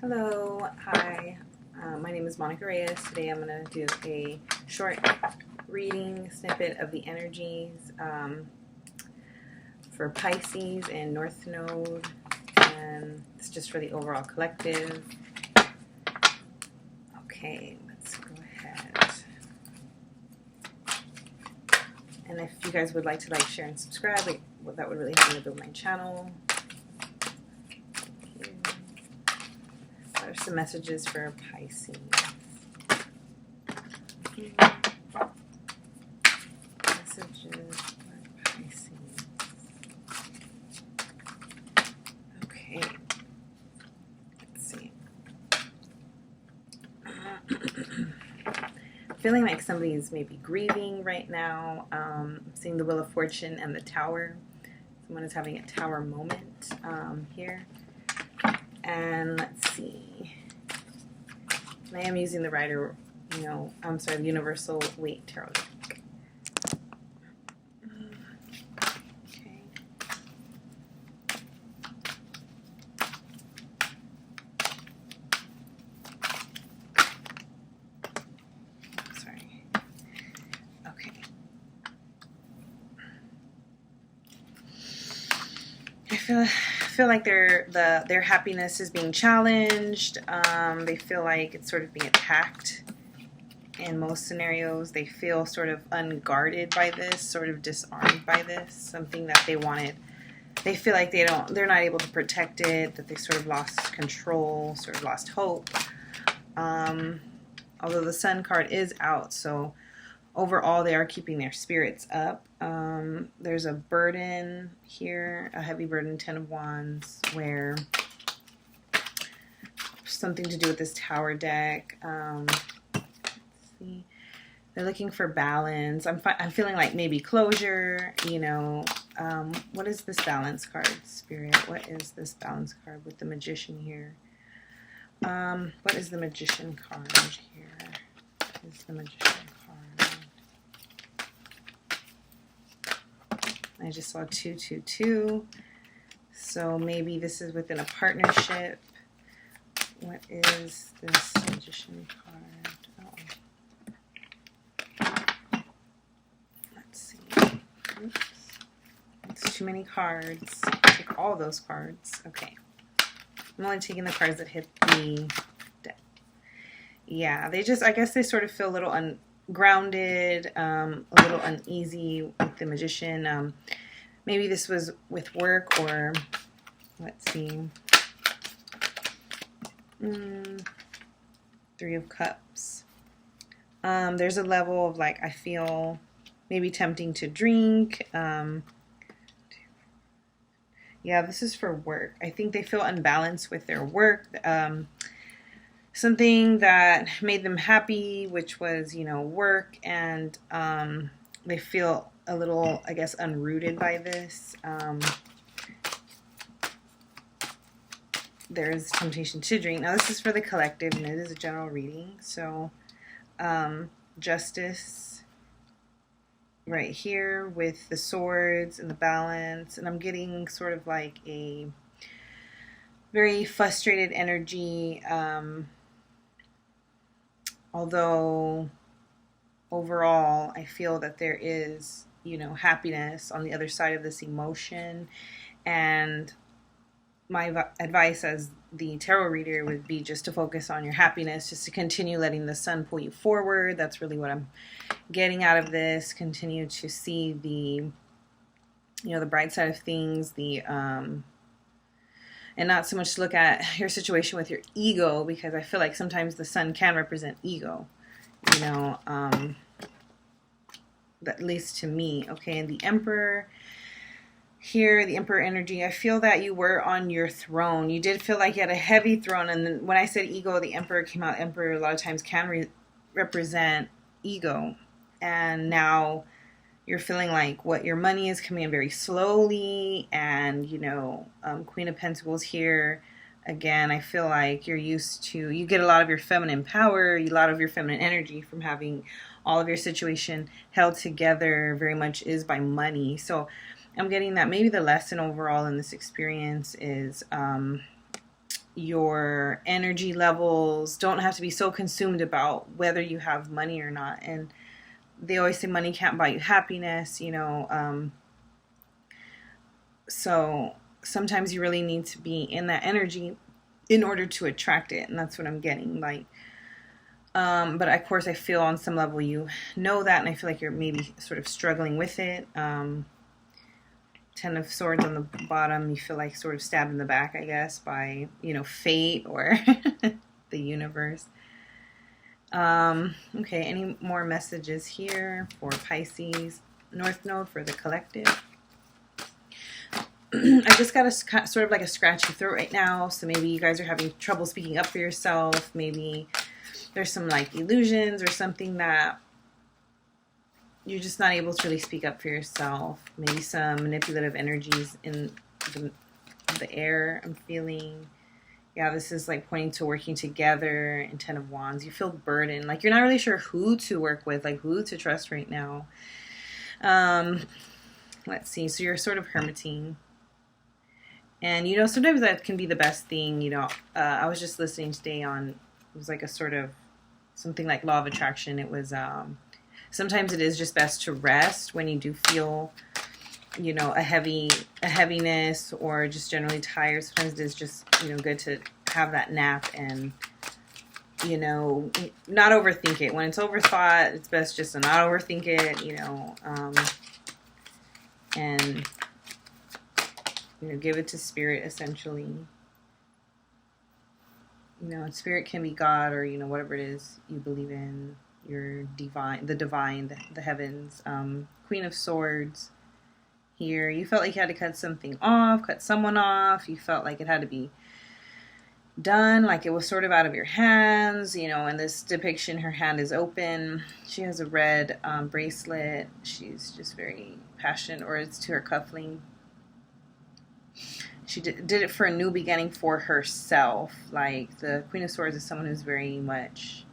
Hello, hi. My name is Monica Reyes. Today I'm going to do a short reading snippet of the energies for Pisces and North Node, and it's just for the overall collective. Okay, let's go ahead. And if you guys would like to share, and subscribe, that would really help me to build my channel. What are some messages for Pisces? Messages for Pisces. Okay. Let's see. Feeling like somebody's maybe grieving right now. I'm seeing the Wheel of Fortune and the Tower. Someone is having a Tower moment here. And let's see. And I am using the Rider, the Universal Weight Tarot deck. Okay. Sorry. Okay. I feel like their happiness is being challenged. They feel like it's sort of being attacked in most scenarios. They feel sort of unguarded by this, sort of disarmed by this, something that they wanted. They feel like they're not able to protect it, that they sort of lost control, sort of lost hope. Although the Sun card is out, so overall they are keeping their spirits up. There's a burden here, a heavy burden, 10 of Wands, where something to do with this Tower deck. Let's see. They're looking for balance. I'm feeling like maybe closure, what is this Balance card, Spirit? What is this Balance card with the Magician here? What is the Magician card here? What is the Magician card? I just saw 222. So maybe this is within a partnership. What is this Magician card? Oh. Let's see. Oops. It's too many cards. Take all those cards. Okay. I'm only taking the cards that hit the deck. Yeah, I guess they sort of feel a little ungrounded, a little uneasy with the Magician. Maybe this was with work, or let's see. 3 of Cups. There's a level of I feel maybe tempting to drink. Yeah, this is for work. I think they feel unbalanced with their work. Something that made them happy, which was, work, and they feel a little, I guess, unrooted by this. There's temptation to drink. Now, this is for the collective, and it is a general reading. So, Justice right here with the swords and the balance. And I'm getting sort of like a very frustrated energy. Although overall, I feel that there is, happiness on the other side of this emotion. And my advice as the tarot reader would be just to focus on your happiness, just to continue letting the sun pull you forward. That's really what I'm getting out of this. Continue to see the, the bright side of things, and not so much to look at your situation with your ego, because I feel like sometimes the sun can represent ego, at least to me. Okay, and the Emperor here, the Emperor energy, I feel that you were on your throne. You did feel like you had a heavy throne, and then when I said ego, the Emperor came out. Emperor a lot of times can represent ego, and now you're feeling like your money is coming in very slowly, and Queen of Pentacles here. Again, I feel like you get a lot of your feminine power, a lot of your feminine energy from having all of your situation held together very much is by money. So I'm getting that maybe the lesson overall in this experience is, your energy levels don't have to be so consumed about whether you have money or not. And they always say money can't buy you happiness, you know. So sometimes you really need to be in that energy in order to attract it. And that's what I'm getting. Like, but of course I feel on some level you know that, and I feel like you're maybe sort of struggling with it. Ten of Swords on the bottom, you feel like sort of stabbed in the back, I guess, by, you know, fate or the universe. Okay, any more messages here for Pisces North Node for the collective? I just got a sort of like a scratchy throat right now, so maybe you guys are having trouble speaking up for yourself. Maybe there's some like illusions or something that you're just not able to really speak up for yourself. Maybe some manipulative energies in the air I'm feeling. Yeah, this is like pointing to working together. And Ten of Wands. You feel burdened. Like you're not really sure who to work with, like who to trust right now. Let's see. So you're sort of hermiting. And, you know, sometimes that can be the best thing. You know, I was just listening today on, it was like a sort of something like Law of Attraction. It was, sometimes it is just best to rest when you do feel, you know, a heaviness or just generally tired. Sometimes it is just, you know, good to have that nap and, you know, not overthink it. When it's overthought, it's best just to not overthink it, you know, and, you know, give it to spirit essentially. You know, spirit can be God or, you know, whatever it is you believe in. Your divine, the heavens. Queen of Swords here. You felt like you had to cut something off, cut someone off. You felt like it had to be done, like it was sort of out of your hands. You know, in this depiction, her hand is open. She has a red bracelet. She's just very passionate, or it's to her cuffling. She did it for a new beginning for herself. Like the Queen of Swords is someone who's very much,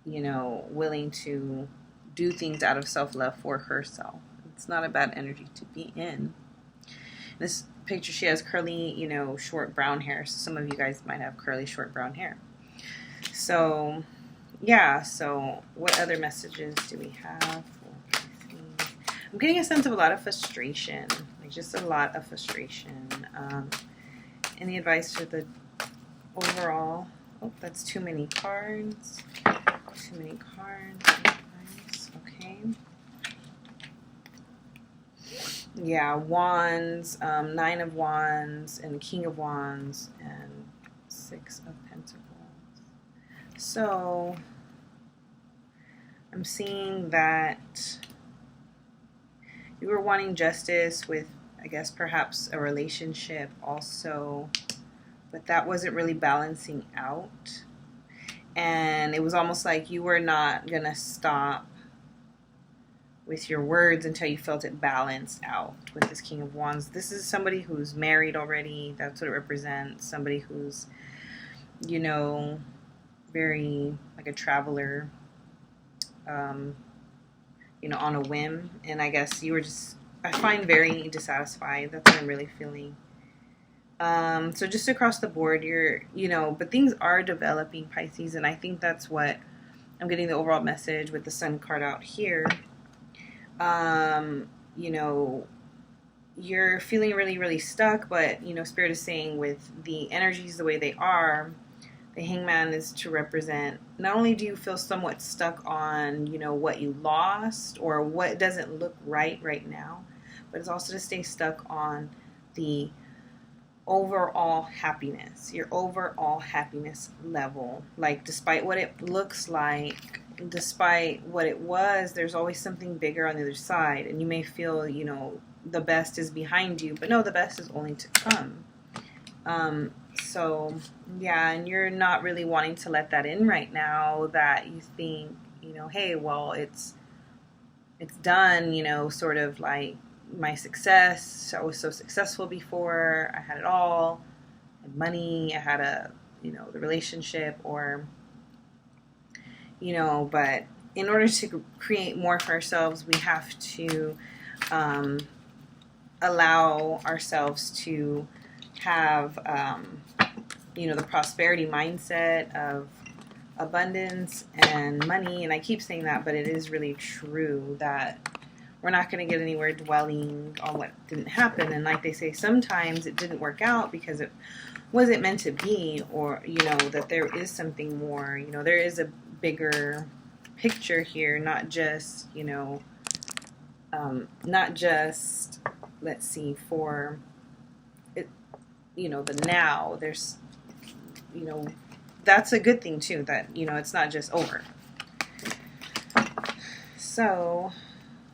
you know, willing to do things out of self-love for herself. It's not a bad energy to be in. This picture, she has curly, you know, short brown hair. So some of you guys might have curly, short brown hair. So, yeah. So what other messages do we have? I'm getting a sense of a lot of frustration. Like just a lot of frustration. Any advice for the overall? Oh, that's too many cards. Too many cards. Nice. Okay. Yeah, Wands, Nine of Wands, and King of Wands, and Six of Pentacles. So, I'm seeing that you were wanting justice with, I guess, perhaps a relationship also, but that wasn't really balancing out. And it was almost like you were not going to stop with your words until you felt it balanced out with this King of Wands. This is somebody who's married already. That's what it represents. Somebody who's, you know, very like a traveler, you know, on a whim. And I guess you were just, I find, very dissatisfied. That's what I'm really feeling. So just across the board, you're, you know, but things are developing, Pisces, and I think that's what I'm getting the overall message with the Sun card out here. You know, you're feeling really, really stuck, but, you know, Spirit is saying with the energies the way they are, the Hangman is to represent, not only do you feel somewhat stuck on, you know, what you lost or what doesn't look right now, but it's also to stay stuck on the overall happiness, your overall happiness level. Like, despite what it looks like, despite what it was, there's always something bigger on the other side. And you may feel, you know, the best is behind you, but no, the best is only to come. So yeah, and you're not really wanting to let that in right now, that you think, you know, hey, well, it's done, you know, sort of like my success. I was so successful before. I had it all. I had money. I had a, you know, the relationship, or, you know, but in order to create more for ourselves, we have to allow ourselves to have, the prosperity mindset of abundance and money. And I keep saying that, but it is really true that we're not going to get anywhere dwelling on what didn't happen. And like they say, sometimes it didn't work out because it wasn't meant to be, or, that there is something more, there is a bigger picture here, not just, not just, let's see, for it, the now. There's, that's a good thing too, that, it's not just over. So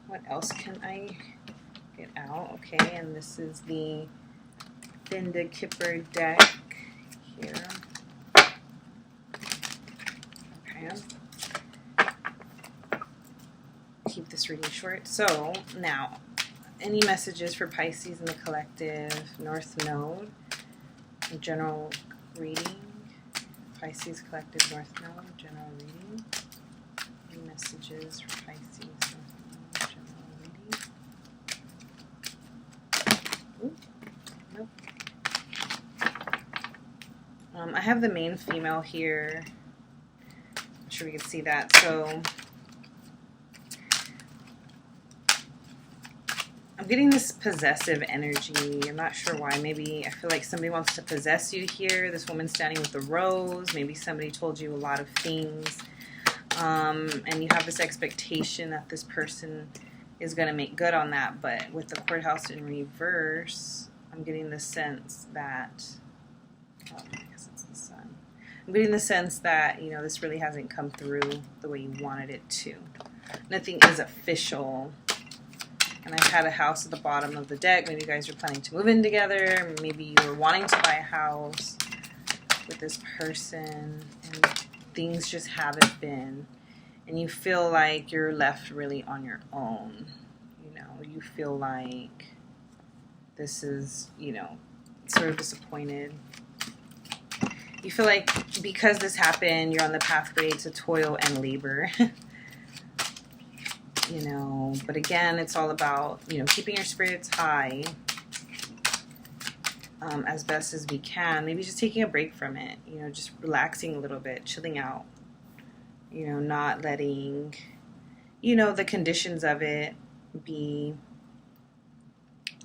what else can I get out? Okay, and this is the Binda Kipper deck here. Okay. Keep this reading short. So now, any messages for Pisces in the collective North Node? A general reading. Pisces collective North Node, general reading. Any messages for Pisces North Node, general reading? Ooh, nope. I have the main female here. I'm sure we can see that. So I'm getting this possessive energy. I'm not sure why. Maybe I feel like somebody wants to possess you here. This woman standing with the rose. Maybe somebody told you a lot of things. And you have this expectation that this person is going to make good on that. But with the courthouse in reverse, I'm getting the sense that... Oh, I guess it's the sun. I'm getting the sense that, this really hasn't come through the way you wanted it to. Nothing is official. And I've had a house at the bottom of the deck. Maybe you guys are planning to move in together. Maybe you were wanting to buy a house with this person. And things just haven't been. And you feel like you're left really on your own. You feel like this is, sort of disappointed. You feel like because this happened, you're on the pathway to toil and labor. But again, it's all about, keeping your spirits high as best as we can. Maybe just taking a break from it, just relaxing a little bit, chilling out, not letting, the conditions of it be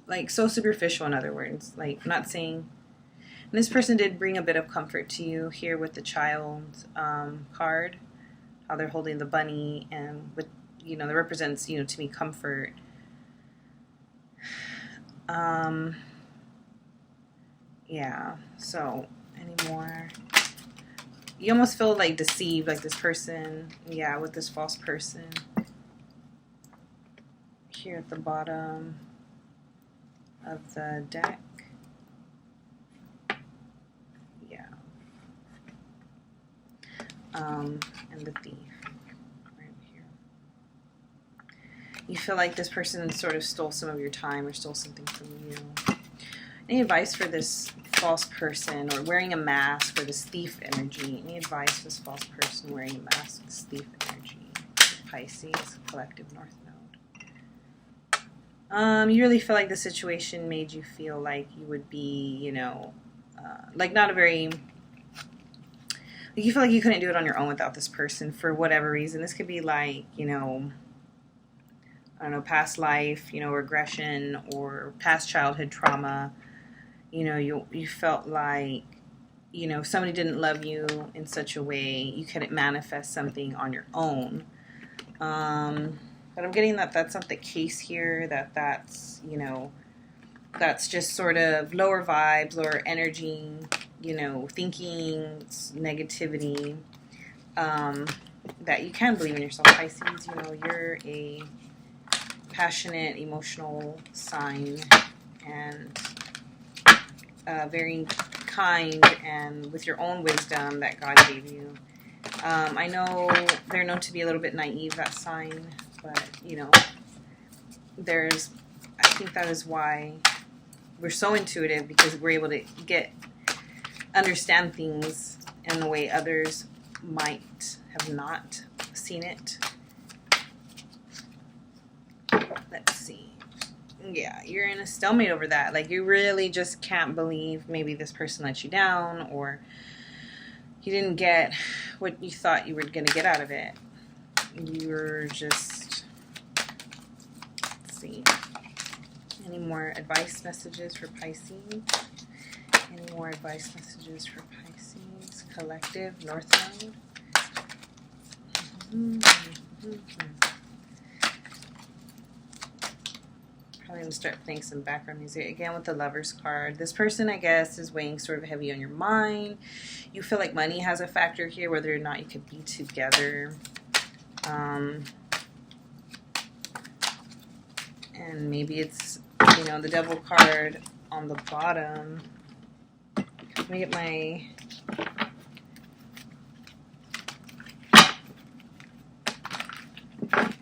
like so superficial, in other words. Like, I'm not saying, and this person did bring a bit of comfort to you here with the child card, how they're holding the bunny, and with, that represents, to me, comfort. Yeah, so, any more? You almost feel like deceived, like this person, yeah, with this false person. Here at the bottom of the deck. Yeah. And the thief. You feel like this person sort of stole some of your time or stole something from you. Any advice for this false person, or wearing a mask, or this thief energy? Any advice for this false person wearing a mask, this thief energy? Pisces, collective North Node. You really feel like the situation made you feel like you would be, like not a very... You feel like you couldn't do it on your own without this person for whatever reason. This could be like, I don't know, past life, regression, or past childhood trauma. You felt like, somebody didn't love you in such a way you couldn't manifest something on your own. But I'm getting that that's not the case here, that's, that's just sort of lower vibes, lower energy, thinking, negativity, that you can believe in yourself, Pisces. You're a passionate, emotional sign, and very kind, and with your own wisdom that God gave you. I know they're known to be a little bit naive, that sign, but I think that is why we're so intuitive, because we're able to understand things in a way others might have not seen it. Let's see. Yeah, you're in a stalemate over that. Like, you really just can't believe maybe this person let you down, or you didn't get what you thought you were going to get out of it. You're just, let's see, any more advice messages for Pisces? Any more advice messages for Pisces? Collective, North Node. Probably going to start playing some background music again with the Lovers card. This person, I guess, is weighing sort of heavy on your mind. You feel like money has a factor here, whether or not you could be together. And maybe it's, you know, the Devil card on the bottom. Let me get my...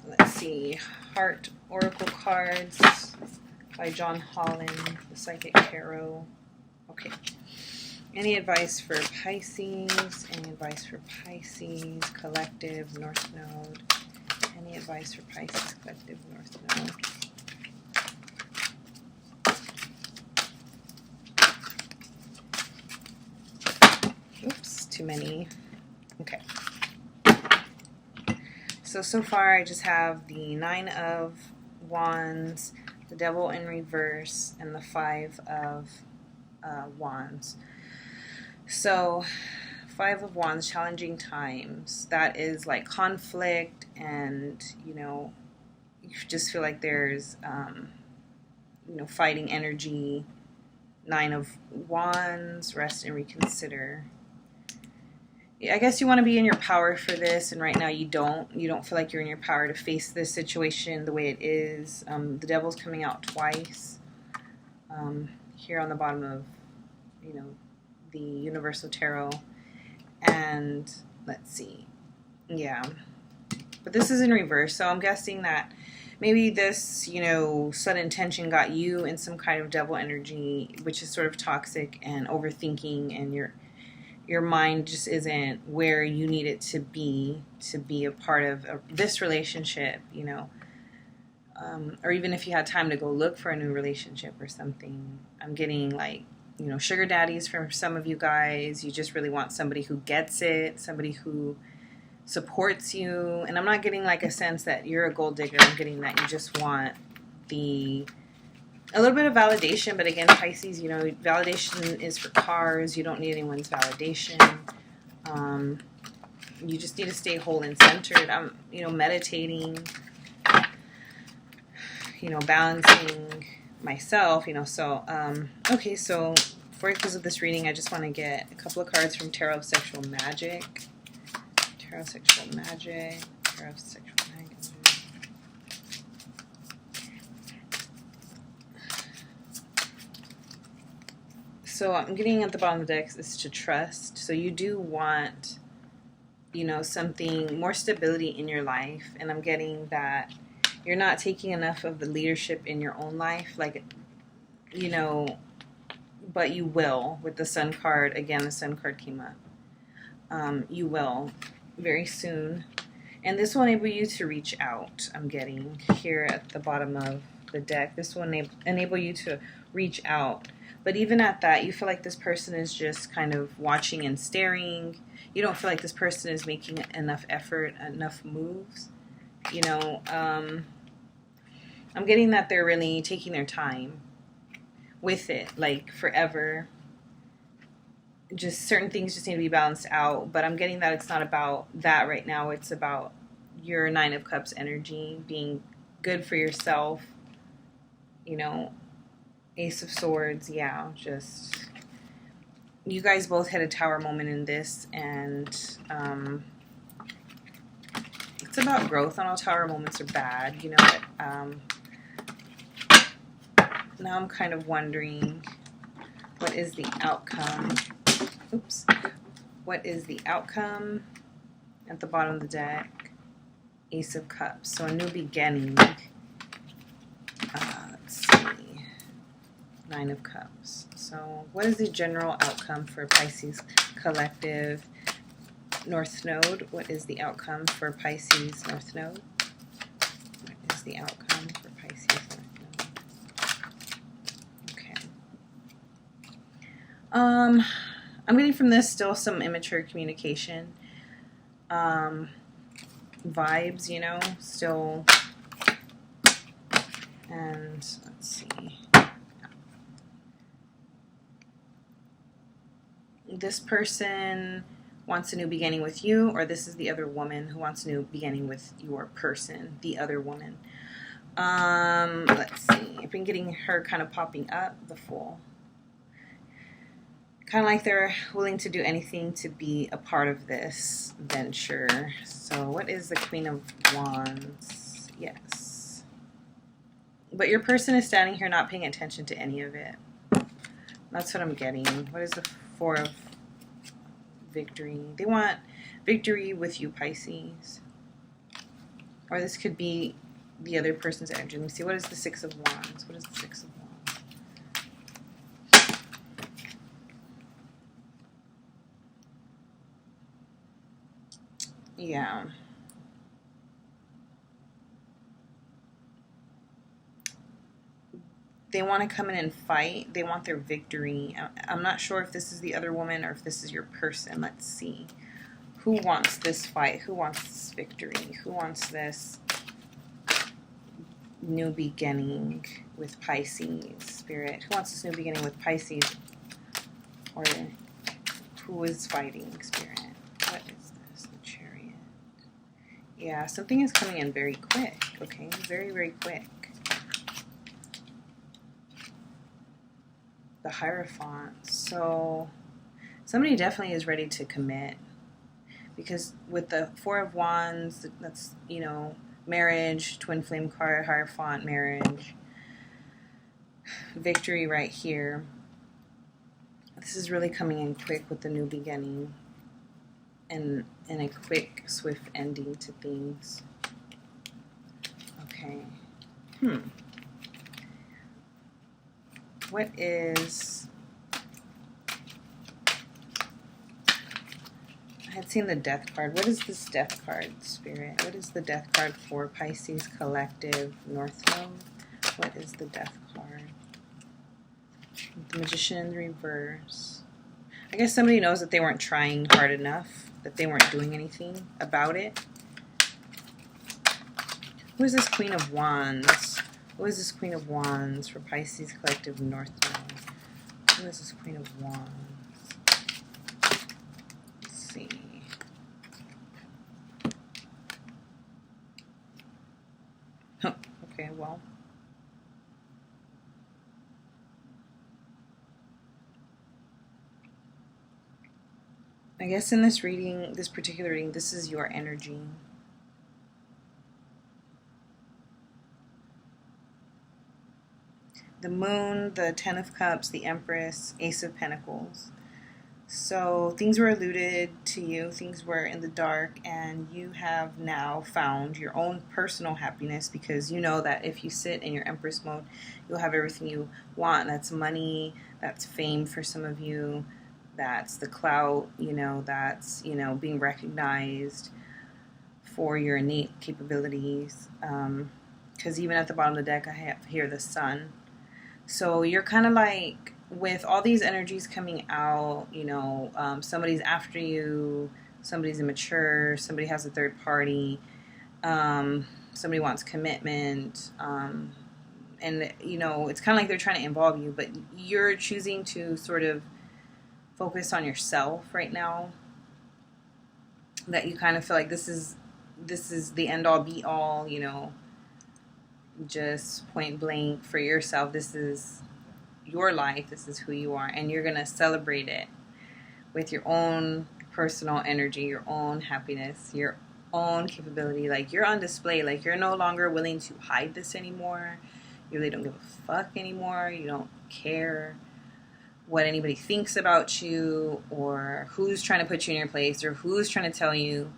Let's see. Heart Oracle cards by John Holland, the Psychic Tarot. Okay. Any advice for Pisces? Any advice for Pisces? Collective, North Node. Any advice for Pisces? Collective, North Node. Oops, too many. Okay. So far I just have the Nine of Wands, the Devil in reverse, and the Five of Wands. So, Five of Wands, challenging times. That is like conflict, and, you know, you just feel like there's, you know, fighting energy. Nine of Wands, rest and reconsider. I guess you want to be in your power for this, and right now you don't. You don't feel like you're in your power to face this situation the way it is. The Devil's coming out twice. Here on the bottom of, you know, the Universal Tarot. And let's see. Yeah. But this is in reverse, so I'm guessing that maybe this, you know, sudden tension got you in some kind of devil energy, which is sort of toxic and overthinking, and your mind just isn't where you need it to be a part of this relationship, you know. Or even if you had time to go look for a new relationship or something. I'm getting, like, you know, sugar daddies from some of you guys. You just really want somebody who gets it, somebody who supports you. And I'm not getting, like, a sense that you're a gold digger. I'm getting that you just want a little bit of validation. But again, Pisces, you know, validation is for cars. You don't need anyone's validation. You just need to stay whole and centered. I'm, you know, meditating, you know, balancing myself, you know. So, okay, so for because of this reading, I just want to get a couple of cards from Tarot of Sexual Magic. Tarot of Sexual Magic. Tarot of Sexual Magic. So I'm getting at the bottom of the deck is to trust. So you do want, you know, something, more stability in your life. And I'm getting that you're not taking enough of the leadership in your own life. Like, you know, but you will with the Sun card. Again, the Sun card came up. You will very soon. And this will enable you to reach out. I'm getting here at the bottom of the deck. This will enable you to reach out. But even at that, you feel like this person is just kind of watching and staring. You don't feel like this person is making enough effort, enough moves. You know, I'm getting that they're really taking their time with it, like forever. Just certain things just need to be balanced out. But I'm getting that it's not about that right now. It's about your Nine of Cups energy, being good for yourself, you know. Ace of Swords, yeah, just you guys both had a tower moment in this, and it's about growth. Not all tower moments are bad, you know, but now I'm kind of wondering what is the outcome. Oops. What is the outcome at the bottom of the deck? Ace of Cups. So a new beginning. Let's see. Nine of Cups. So what is the general outcome for Pisces Collective North Node? What is the outcome for Pisces North Node? What is the outcome for Pisces North Node? I'm getting from this still some immature communication. Vibes, you know, still. And let's see. This person wants a new beginning with you, or this is the other woman who wants a new beginning with your person, the other woman. Let's see. I've been getting her kind of popping up, the Fool. Kind of like they're willing to do anything to be a part of this venture. So what is the Queen of Wands? Yes. But your person is standing here not paying attention to any of it. That's what I'm getting. What is the Four of Victory? They want victory with you, Pisces. Or this could be the other person's energy. Let me see. What is the Six of Wands? What is the Six of Wands? Yeah. They want to come in and fight. They want their victory. I'm not sure if this is the other woman or if this is your person. Let's see. Who wants this fight? Who wants this victory? Who wants this new beginning with Pisces, Spirit? Who wants this new beginning with Pisces? Or who is fighting, Spirit? What is this? The Chariot. Yeah, something is coming in very quick, okay? Very, very quick. The Hierophant. So somebody definitely is ready to commit. Because with the Four of Wands, that's, you know, marriage, twin flame card, Hierophant, marriage, victory right here. This is really coming in quick with the new beginning and a quick, swift ending to things. Okay. What is... I had seen the Death card. What is this Death card, Spirit? What is the Death card for Pisces Collective North Node? What is the Death card? The Magician in the reverse. I guess somebody knows that they weren't trying hard enough, that they weren't doing anything about it. Who is this Queen of Wands? Who is this Queen of Wands for Pisces Collective North Node? Who is this Queen of Wands? Let's see. Oh, okay, well. I guess in this reading, this particular reading, this is your energy. The Moon, the Ten of Cups, the Empress, Ace of Pentacles. So things were alluded to you, things were in the dark, and you have now found your own personal happiness because you know that if you sit in your Empress mode, you'll have everything you want. That's money, that's fame for some of you, that's the clout, you know, that's, you know, being recognized for your innate capabilities. Because even at the bottom of the deck, I have here the Sun. So you're kind of like, with all these energies coming out, you know, somebody's after you, somebody's immature, somebody has a third party, somebody wants commitment, and, you know, it's kind of like they're trying to involve you, but you're choosing to sort of focus on yourself right now, that you kind of feel like this is the end-all be-all, you know, just point blank for yourself. This is your life, this is who you are, and you're gonna celebrate it with your own personal energy, your own happiness, your own capability. Like, you're on display. Like, you're no longer willing to hide this anymore. You really don't give a fuck anymore. You don't care what anybody thinks about you or who's trying to put you in your place or who's trying to tell you.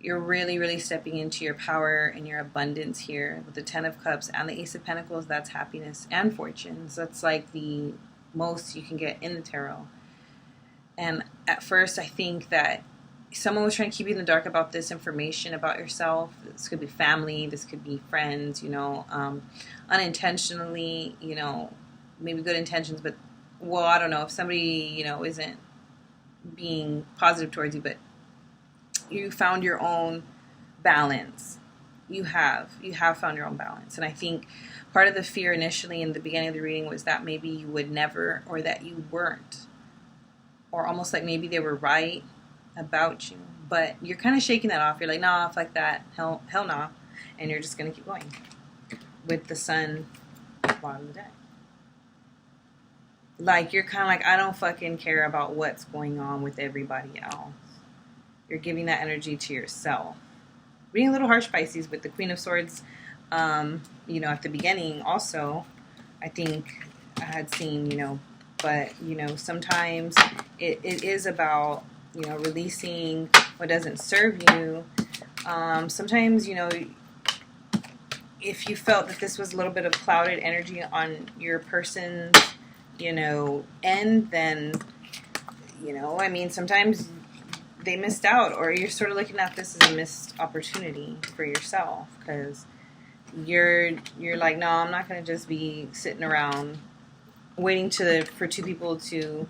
You're really, really stepping into your power and your abundance here with the Ten of Cups and the Ace of Pentacles. That's happiness and fortune. So that's like the most you can get in the tarot. And at first, I think that someone was trying to keep you in the dark about this information about yourself. This could be family. This could be friends, you know, unintentionally, you know, maybe good intentions, but well, I don't know if somebody, you know, isn't being positive towards you, but you found your own balance. You have found your own balance. And I think part of the fear initially in the beginning of the reading was that maybe you would never, or that you weren't, or almost like maybe they were right about you. But you're kind of shaking that off. You're like, nah, fuck that. Hell nah. And you're just going to keep going with the sun at the bottom of the deck. Like, you're kind of like, I don't fucking care about what's going on with everybody else. You're giving that energy to yourself. Being a little harsh, Pisces, with the Queen of Swords, you know, at the beginning also, I think I had seen, you know, but, you know, sometimes it is about, you know, releasing what doesn't serve you. Sometimes, you know, if you felt that this was a little bit of clouded energy on your person's, you know, end, then, you know, I mean, sometimes they missed out, or you're sort of looking at this as a missed opportunity for yourself, because you're like, no, I'm not going to just be sitting around waiting for two people to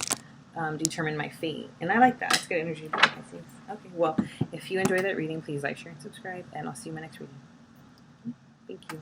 determine my fate. And I like that. It's good energy. Okay, well, if you enjoyed that reading, please like, share, and subscribe, and I'll see you in my next reading. Thank you.